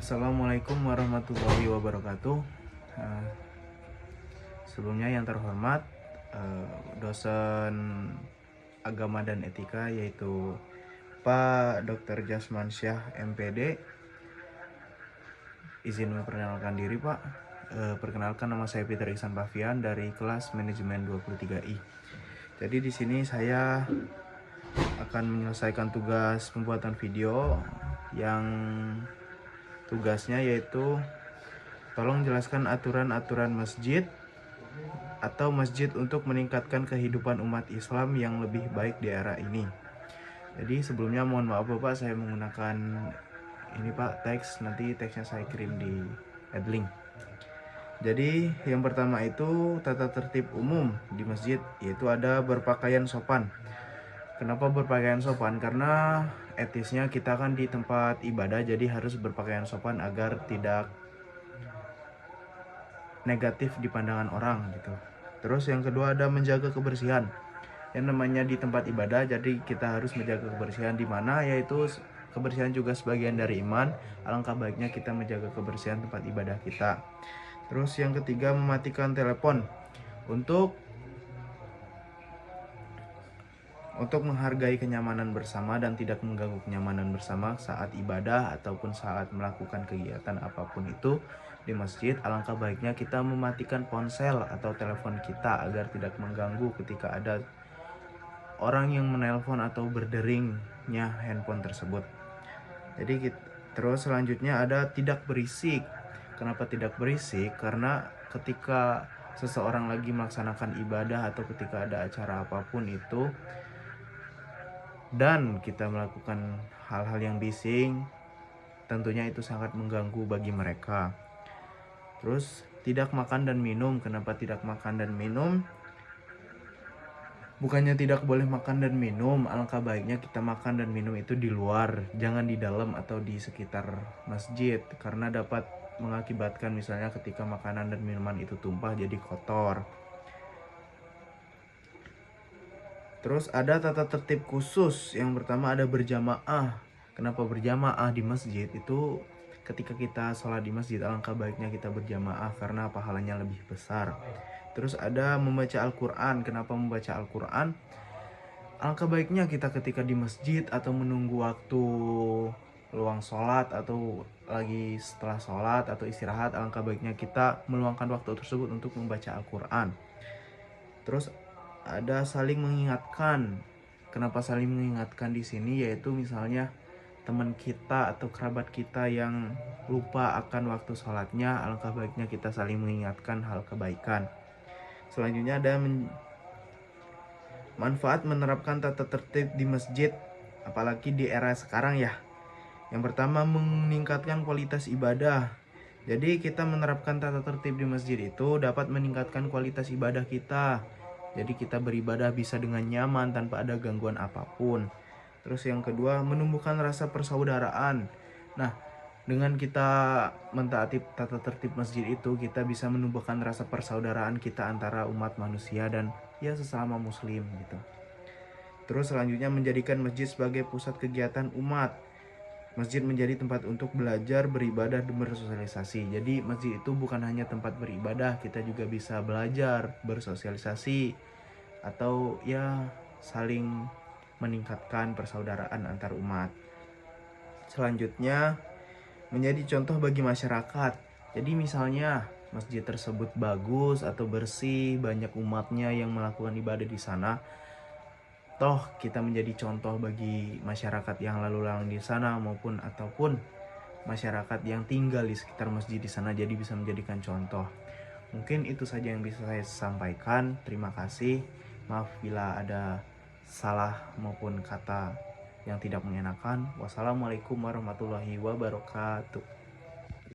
Assalamualaikum warahmatullahi wabarakatuh. Eh, Sebelumnya yang terhormat dosen agama dan etika yaitu Pak Dr. Jasman Syah MPD. Izin memperkenalkan diri Pak. Perkenalkan, nama saya Peter Ihsan Pavian dari kelas manajemen 23I. Jadi di sini saya akan menyelesaikan tugas pembuatan video yang tugasnya yaitu tolong jelaskan aturan-aturan masjid atau masjid untuk meningkatkan kehidupan umat Islam yang lebih baik di era ini. Jadi sebelumnya mohon maaf Bapak, saya menggunakan ini Pak teks, nanti teksnya saya kirim di headlink. Jadi yang pertama itu tata tertib umum di masjid, yaitu ada berpakaian sopan. Kenapa berpakaian sopan? Karena etisnya kita kan di tempat ibadah, jadi harus berpakaian sopan agar tidak negatif di pandangan orang gitu. Terus yang kedua ada menjaga kebersihan. Yang namanya di tempat ibadah, jadi kita harus menjaga kebersihan, di mana yaitu kebersihan juga sebagian dari iman. Alangkah baiknya kita menjaga kebersihan tempat ibadah kita. Terus yang ketiga mematikan telepon untuk menghargai kenyamanan bersama dan tidak mengganggu kenyamanan bersama saat ibadah ataupun saat melakukan kegiatan apapun itu di masjid. Alangkah baiknya kita mematikan ponsel atau telepon kita agar tidak mengganggu ketika ada orang yang menelpon atau berderingnya handphone tersebut. Jadi terus selanjutnya ada tidak berisik. Kenapa tidak berisik? Karena ketika seseorang lagi melaksanakan ibadah atau ketika ada acara apapun itu dan kita melakukan hal-hal yang bising, tentunya itu sangat mengganggu bagi mereka. Terus tidak makan dan minum. Kenapa tidak makan dan minum? Bukannya tidak boleh makan dan minum, alangkah baiknya kita makan dan minum itu di luar, jangan di dalam atau di sekitar masjid, karena dapat mengakibatkan misalnya ketika makanan dan minuman itu tumpah jadi kotor. Terus ada tata tertib khusus. Yang pertama ada berjamaah. Kenapa berjamaah di masjid? Itu ketika kita sholat di masjid, alangkah baiknya kita berjamaah karena pahalanya lebih besar. Terus ada membaca Al-Quran. Kenapa membaca Al-Quran? Alangkah baiknya kita ketika di masjid atau menunggu waktu luang sholat atau lagi setelah sholat atau istirahat, alangkah baiknya kita meluangkan waktu tersebut untuk membaca Al-Quran. Terus ada saling mengingatkan. Kenapa saling mengingatkan di sini? Yaitu misalnya teman kita atau kerabat kita yang lupa akan waktu sholatnya, alangkah baiknya kita saling mengingatkan hal kebaikan. Selanjutnya ada manfaat menerapkan tata tertib di masjid, apalagi di era sekarang ya. Yang pertama meningkatkan kualitas ibadah. Jadi kita menerapkan tata tertib di masjid itu dapat meningkatkan kualitas ibadah kita. Jadi kita beribadah bisa dengan nyaman tanpa ada gangguan apapun. Terus yang kedua menumbuhkan rasa persaudaraan. Nah, dengan kita mentaati tata tertib masjid itu, kita bisa menumbuhkan rasa persaudaraan kita antara umat manusia dan ya sesama muslim gitu. Terus selanjutnya menjadikan masjid sebagai pusat kegiatan umat. Masjid menjadi tempat untuk belajar, beribadah, dan bersosialisasi. Jadi masjid itu bukan hanya tempat beribadah, kita juga bisa belajar, bersosialisasi, atau ya saling meningkatkan persaudaraan antar umat. Selanjutnya menjadi contoh bagi masyarakat. Jadi misalnya masjid tersebut bagus atau bersih, banyak umatnya yang melakukan ibadah di sana, toh kita menjadi contoh bagi masyarakat yang lalu lalang di sana ataupun masyarakat yang tinggal di sekitar masjid di sana, jadi bisa menjadikan contoh. Mungkin itu saja yang bisa saya sampaikan. Terima kasih. Maaf bila ada salah maupun kata yang tidak mengenakan. Wassalamualaikum warahmatullahi wabarakatuh.